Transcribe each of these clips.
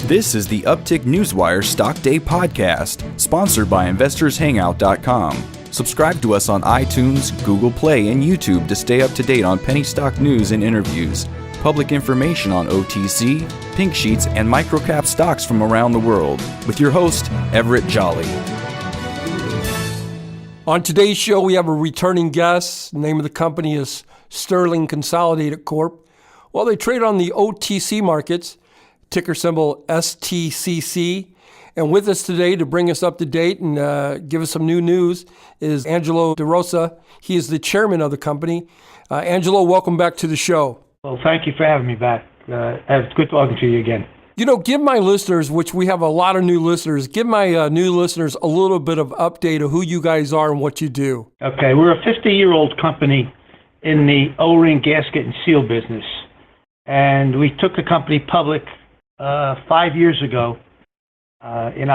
This is the Uptick Newswire Stock Day podcast, sponsored by InvestorsHangout.com. Subscribe to us on iTunes, Google Play, and YouTube to stay up to date on penny stock news and interviews, public information on OTC, pink sheets, and microcap stocks from around the world, with your host, Everett Jolly. On today's show, we have a returning guest. The name of the company is Sterling Consolidated Corp. Well, they trade on the OTC markets, ticker symbol STCC. And with us today to bring us up to date and give us some new news is Angelo DeRosa. He is the chairman of the company. Angelo, welcome back to the show. Well, thank you for having me back. It's good talking to you again. You know, give my listeners, which we have a lot of new listeners, give my new listeners a little bit of update of who you guys are and what you do. Okay, we're a 50-year-old company in the O-ring gasket and seal business. And we took the company public 5 years ago in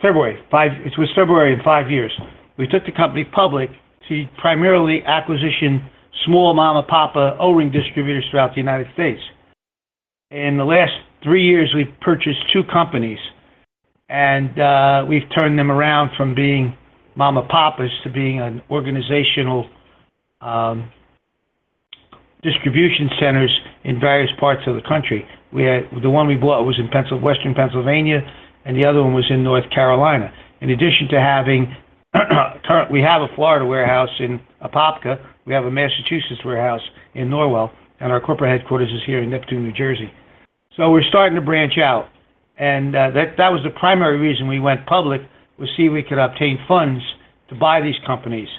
February. It was February in 5 years. We took the company public to primarily acquisition small mom-and-papa O-ring distributors throughout the United States. In the last 3 years, we've purchased two companies, and we've turned them around from being mom-and-papas to being an organizational distribution centers in various parts of the country. We had the one we bought was in Western Pennsylvania, and the other one was in North Carolina. In addition to having, we have a Florida warehouse in Apopka, we have a Massachusetts warehouse in Norwell, and our corporate headquarters is here in Neptune, New Jersey. So we're starting to branch out, and that was the primary reason we went public, was see if we could obtain funds to buy these companies.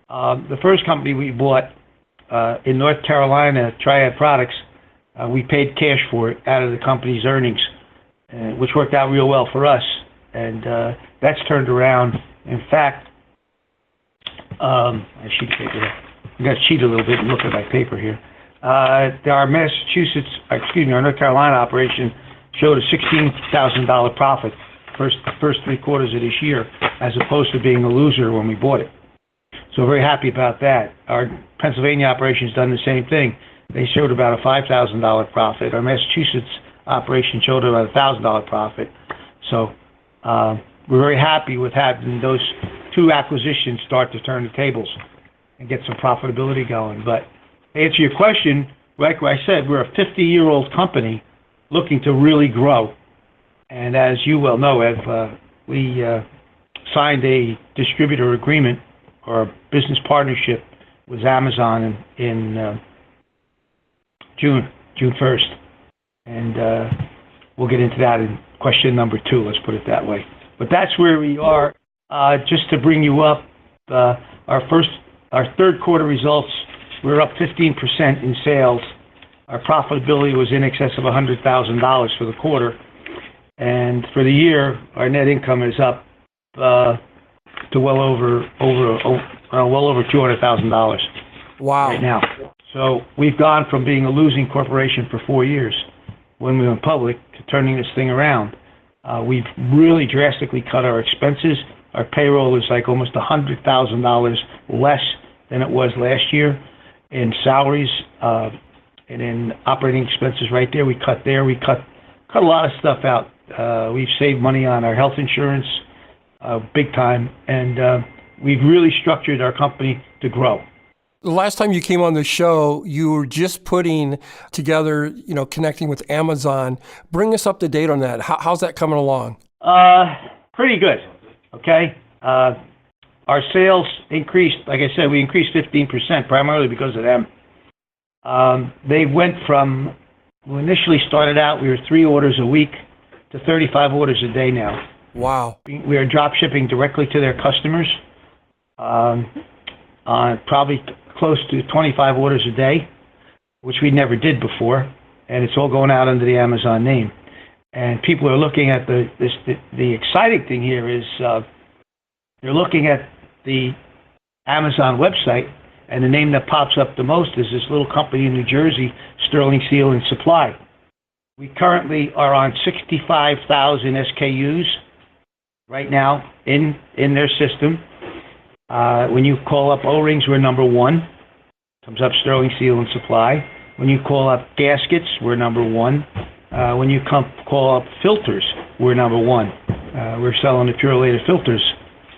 The first company we bought in North Carolina, Triad Products, we paid cash for it out of the company's earnings, which worked out real well for us, and that's turned around. In fact, I got to cheat a little bit and look at my paper here. Our North Carolina operation showed a $16,000 profit first 3 quarters of this year, as opposed to being a loser when we bought it. So very happy about that. Our Pennsylvania operation's done the same thing. They showed about a $5,000 profit. Our Massachusetts operation showed about a $1,000 profit. So we're very happy with having those two acquisitions start to turn the tables and get some profitability going. But to answer your question, like I said, we're a 50-year-old company looking to really grow. And as you well know, Ev, we signed a distributor agreement or a business partnership with Amazon in June 1st. And we'll get into that in question number 2, let's put it that way. But that's where we are. Just to bring you up, our third quarter results, we're up 15% in sales. Our profitability was in excess of $100,000 for the quarter. And for the year, our net income is up to well over $200,000. Wow. Right now. So we've gone from being a losing corporation for 4 years when we went public to turning this thing around. We've really drastically cut our expenses. Our payroll is like almost $100,000 less than it was last year in salaries and in operating expenses right there. We cut there. We cut a lot of stuff out. We've saved money on our health insurance big time, and we've really structured our company to grow. The last time you came on the show, you were just putting together, connecting with Amazon. Bring us up to date on that. How's that coming along? Pretty good. Okay. Our sales increased. Like I said, we increased 15%, primarily because of them. They went from, we initially started out, we were 3 orders a week to 35 orders a day now. Wow. We are drop shipping directly to their customers, probably close to 25 orders a day, which we never did before, and it's all going out under the Amazon name. And people are looking at the exciting thing here is they're looking at the Amazon website, and the name that pops up the most is this little company in New Jersey, Sterling Seal and Supply. We currently are on 65,000 SKUs right now in their system. When you call up O-rings, we're number 1. Comes up Sterling Seal and Supply. When you call up gaskets, we're number 1. When you call up filters, we're number one. We're selling the Purolator filters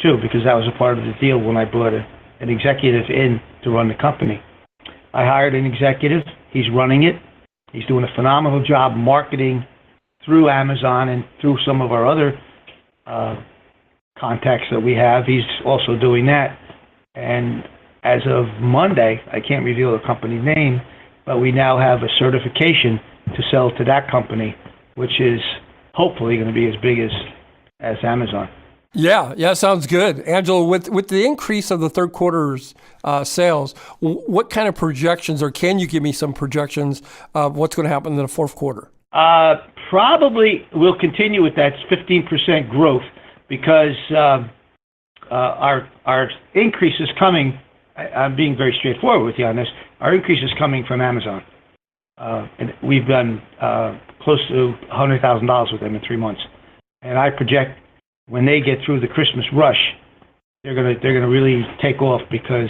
too, because that was a part of the deal when I brought an executive in to run the company. I hired an executive. He's running it. He's doing a phenomenal job marketing through Amazon and through some of our other contacts that we have. He's also doing that. And as of Monday, I can't reveal the company name, but we now have a certification to sell to that company, which is hopefully going to be as big as Amazon. Yeah, sounds good. Angelo, with the increase of the third quarter's sales, what kind of projections, or can you give me some projections of what's going to happen in the fourth quarter? Probably we'll continue with that 15% growth because our increase is coming. I'm being very straightforward with you on this. Our increase is coming from Amazon. And we've done close to $100,000 with them in 3 months. And I project when they get through the Christmas rush, they're gonna really take off because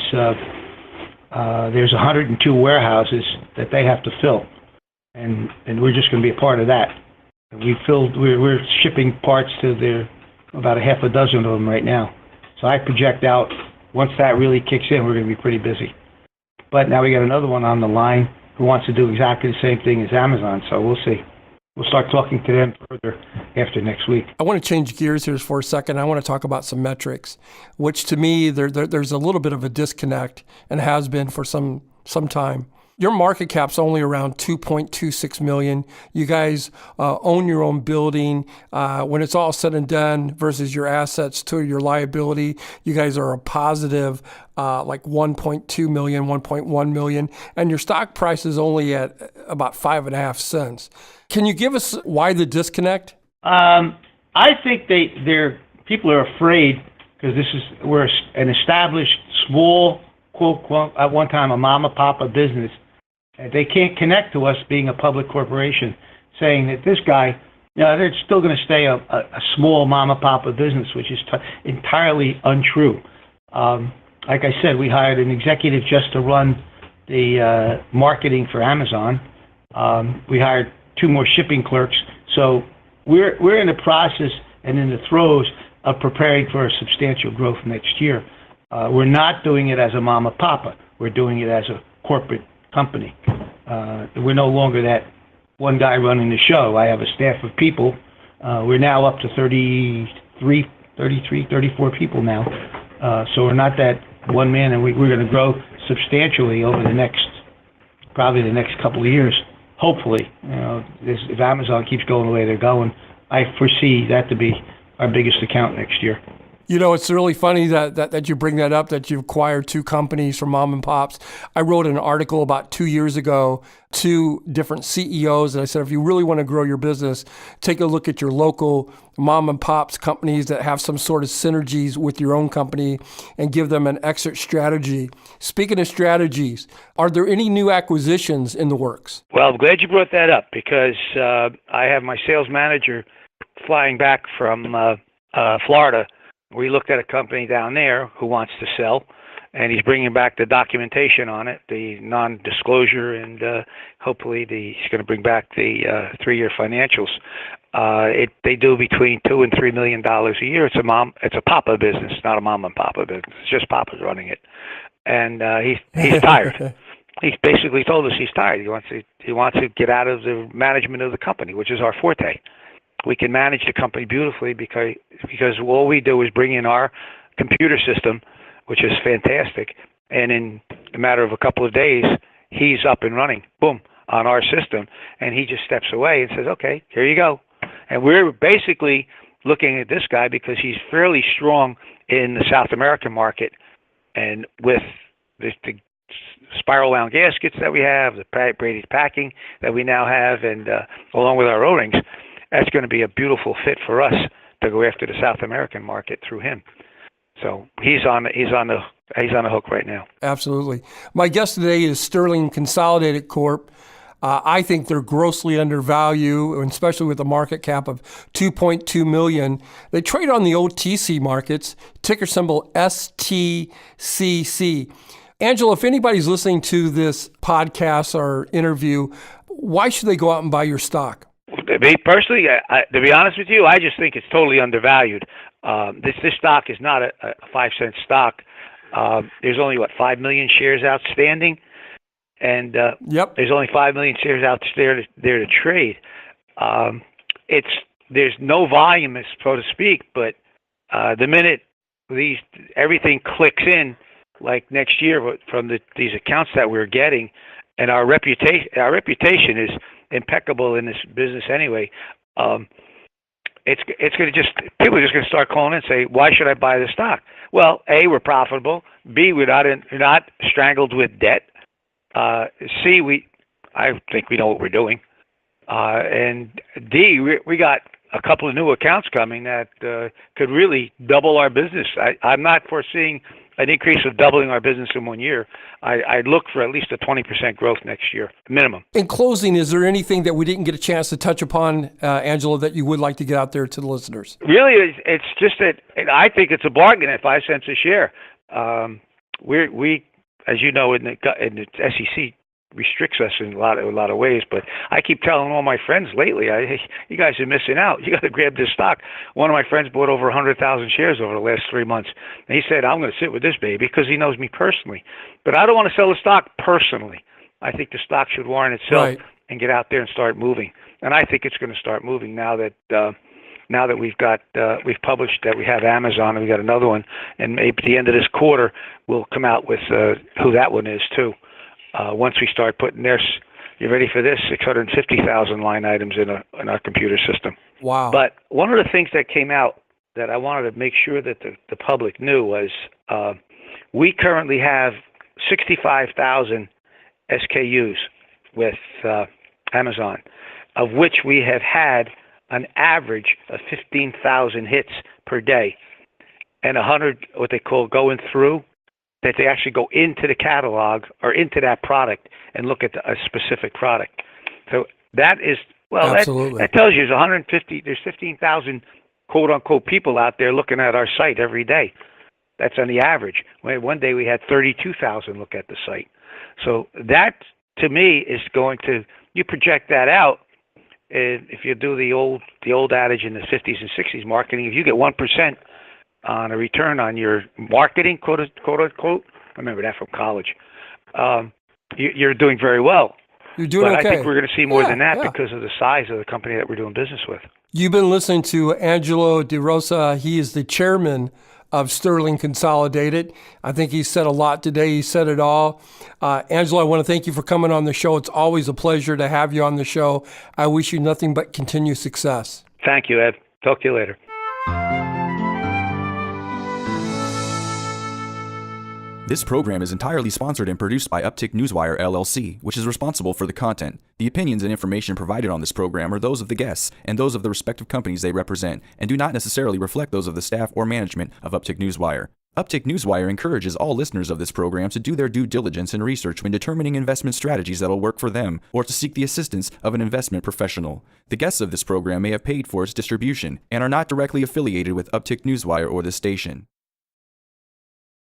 there's 102 warehouses that they have to fill, and we're just going to be a part of that. And we're shipping parts to about a half a dozen of them right now. So I project out once that really kicks in, we're going to be pretty busy. But now we got another one on the line who wants to do exactly the same thing as Amazon. So we'll see. We'll start talking to them further after next week. I want to change gears here for a second. I want to talk about some metrics, which to me, there's a little bit of a disconnect and has been for some time. Your market cap's only around $2.26 million. You guys own your own building. When it's all said and done versus your assets to your liability, you guys are a positive like 1.2 million, 1.1 million, and your stock price is only at about 5.5 cents. Can you give us why the disconnect? I think people are afraid because we're an established small, quote, at one time a mama papa business. They can't connect to us being a public corporation, saying that this guy, they're still going to stay a small mama papa business, which is entirely untrue. Like I said, we hired an executive just to run the marketing for Amazon. We hired 2 more shipping clerks. So we're in the process and in the throes of preparing for a substantial growth next year. We're not doing it as a mama papa. We're doing it as a corporate company. We're no longer that one guy running the show. I have a staff of people. We're now up to 34 people now. So we're not that one man, and we're going to grow substantially over probably the next couple of years. Hopefully, if Amazon keeps going the way they're going, I foresee that to be our biggest account next year. It's really funny that you bring that up, that you acquired 2 companies from mom and pops. I wrote an article about 2 years ago, 2 different CEOs, and I said, if you really want to grow your business, take a look at your local mom and pops companies that have some sort of synergies with your own company and give them an exit strategy. Speaking of strategies, are there any new acquisitions in the works? Well, I'm glad you brought that up because I have my sales manager flying back from Florida. We looked at a company down there who wants to sell, and he's bringing back the documentation on it, the non-disclosure, and hopefully he's going to bring back the 3-year financials. They do between $2 and $3 million a year. It's a papa business, not a mom and papa business. It's just papa's running it, and he's tired. He's basically told us he's tired. He wants to get out of the management of the company, which is our forte. We can manage the company beautifully because all we do is bring in our computer system, which is fantastic, and in a matter of a couple of days, he's up and running, boom, on our system, and he just steps away and says, okay, here you go. And we're basically looking at this guy because he's fairly strong in the South American market, and with the spiral wound gaskets that we have, the braided packing that we now have, and along with our O-rings, that's going to be a beautiful fit for us to go after the South American market through him. So he's on the hook right now. Absolutely. My guest today is Sterling Consolidated Corp. I think they're grossly undervalued, especially with a market cap of $2.2 million. They trade on the OTC markets, ticker symbol STCC. Angelo, if anybody's listening to this podcast or interview, why should they go out and buy your stock? me personally, to be honest with you, I just think it's totally undervalued. This stock is not a 5-cent stock. There's only 5 million shares outstanding, and there's only 5 million shares out there to trade. There's no volume, so to speak, but the minute everything clicks in, like next year from these accounts that we're getting, and our reputation is impeccable in this business anyway. It's going to people are just going to start calling in and say, why should I buy this stock? Well, A, we're profitable. B, we're not strangled with debt. C, I think we know what we're doing. And D, we got a couple of new accounts coming that could really double our business. I'm not foreseeing an increase of doubling our business in 1 year. I'd look for at least a 20% growth next year, minimum. In closing, is there anything that we didn't get a chance to touch upon, Angelo, that you would like to get out there to the listeners? Really, it's just that I think it's a bargain at 5 cents a share. We, as you know, in the SEC restricts us in a lot of ways, but I keep telling all my friends lately, you guys are missing out. You got to grab this stock. One of my friends bought over 100,000 shares over the last 3 months, and he said, I'm going to sit with this baby because he knows me personally. But I don't want to sell the stock personally. I think the stock should warrant itself and get out there and start moving. And I think it's going to start moving now that we've published that we have Amazon and we got another one, and maybe at the end of this quarter we'll come out with who that one is too. Once we start putting this, you ready for this? 650,000 line items in our computer system. Wow! But one of the things that came out that I wanted to make sure that the public knew was we currently have 65,000 SKUs with Amazon, of which we have had an average of 15,000 hits per day, and 100 what they call going through. That they actually go into the catalog or into that product and look at a specific product. So that is, that tells you there's 150, there's 15,000 quote unquote people out there looking at our site every day. That's on the average. One day we had 32,000 look at the site. So that to me is going to, you project that out. If you do the old adage in the 50s and 60s marketing, if you get 1% on a return on your marketing, quote unquote. I remember that from college. You're doing very well. You're doing okay. I think we're going to see more than that because of the size of the company that we're doing business with. You've been listening to Angelo DeRosa. He is the chairman of Sterling Consolidated. I think he said a lot today. He said it all. Angelo, I want to thank you for coming on the show. It's always a pleasure to have you on the show. I wish you nothing but continued success. Thank you, Ed. Talk to you later. This program is entirely sponsored and produced by Uptick Newswire, LLC, which is responsible for the content. The opinions and information provided on this program are those of the guests and those of the respective companies they represent, and do not necessarily reflect those of the staff or management of Uptick Newswire. Uptick Newswire encourages all listeners of this program to do their due diligence and research when determining investment strategies that will work for them, or to seek the assistance of an investment professional. The guests of this program may have paid for its distribution and are not directly affiliated with Uptick Newswire or this station.